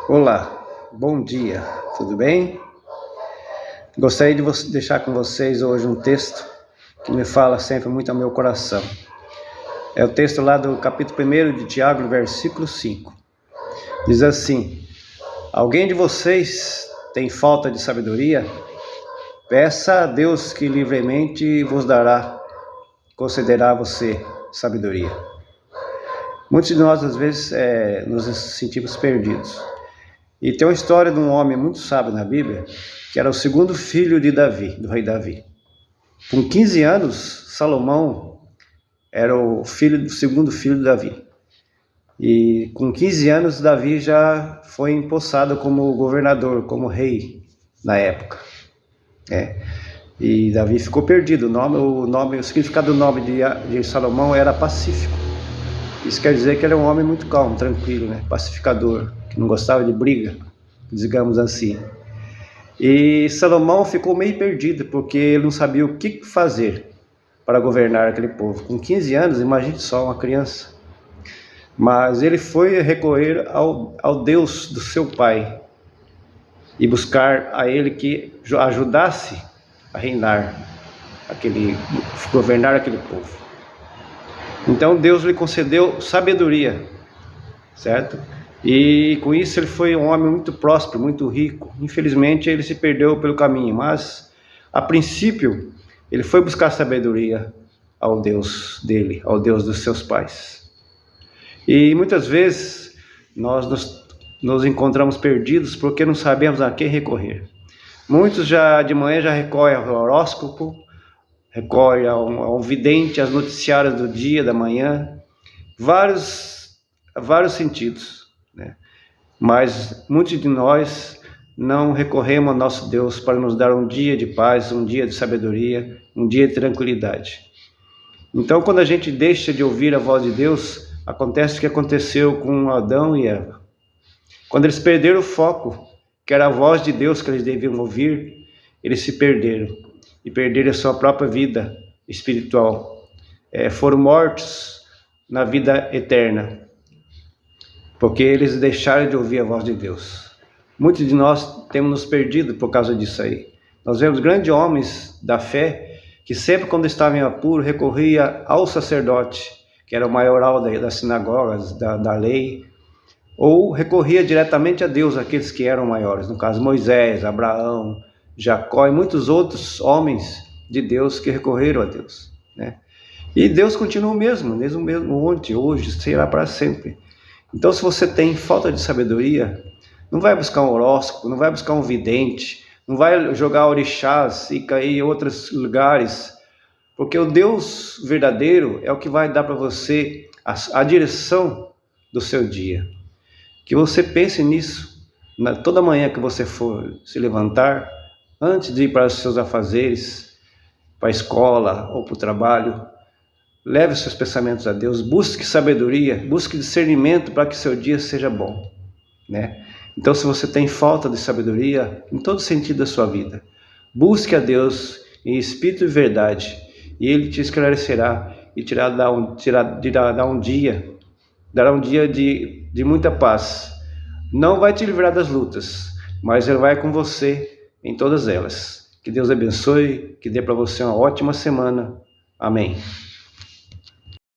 Olá, bom dia, tudo bem? Gostaria de deixar com vocês hoje um texto que me fala sempre muito ao meu coração. É o texto lá do capítulo 1 de Tiago, versículo 5. Diz assim: alguém de vocês tem falta de sabedoria? Peça a Deus que livremente vos dará, concederá a você sabedoria. Muitos de nós às vezes nos sentimos perdidos. E tem uma história de um homem muito sábio na Bíblia, que era o segundo filho de Davi, do rei Davi. Com 15 anos, Salomão era o segundo filho de Davi. E com 15 anos, Davi já foi empossado como governador, como rei na época. E Davi ficou perdido. O significado do nome de Salomão era pacífico. Isso quer dizer que ele era um homem muito calmo, tranquilo, pacificador, que não gostava de briga, digamos assim. E Salomão ficou meio perdido, porque ele não sabia o que fazer para governar aquele povo. Com 15 anos, imagine só, uma criança. Mas ele foi recorrer ao Deus do seu pai e buscar a ele que ajudasse a governar aquele povo. Então Deus lhe concedeu sabedoria, certo? E com isso ele foi um homem muito próspero, muito rico. Infelizmente ele se perdeu pelo caminho, mas a princípio ele foi buscar sabedoria ao Deus dele, ao Deus dos seus pais. E muitas vezes nós nos encontramos perdidos porque não sabemos a quem recorrer. Muitos já de manhã já recorrem ao horóscopo, recorrem ao vidente, às noticiárias do dia, da manhã, vários sentidos. Mas muitos de nós não recorremos ao nosso Deus para nos dar um dia de paz, um dia de sabedoria, um dia de tranquilidade. Então, quando a gente deixa de ouvir a voz de Deus, acontece o que aconteceu com Adão e Eva. Quando eles perderam o foco, que era a voz de Deus que eles deviam ouvir, eles se perderam e perderam a sua própria vida espiritual. Foram mortos na vida eterna, porque eles deixaram de ouvir a voz de Deus. Muitos de nós temos nos perdido por causa disso aí. Nós vemos grandes homens da fé que sempre quando estavam em apuro recorria ao sacerdote, que era o maioral das sinagogas, da lei, ou recorria diretamente a Deus, aqueles que eram maiores, no caso Moisés, Abraão, Jacó e muitos outros homens de Deus que recorreram a Deus. E Deus continua o mesmo ontem, hoje, será para sempre. Então, se você tem falta de sabedoria, não vai buscar um horóscopo, não vai buscar um vidente, não vai jogar orixás e cair em outros lugares, porque o Deus verdadeiro é o que vai dar para você a direção do seu dia. Que você pense nisso, toda manhã que você for se levantar, antes de ir para os seus afazeres, para a escola ou para o trabalho, leve os seus pensamentos a Deus, busque sabedoria, busque discernimento para que seu dia seja bom. Então, se você tem falta de sabedoria, em todo sentido da sua vida, busque a Deus em espírito e verdade, e Ele te esclarecerá e dará um dia de muita paz. Não vai te livrar das lutas, mas Ele vai com você em todas elas. Que Deus abençoe, que dê para você uma ótima semana. Amém.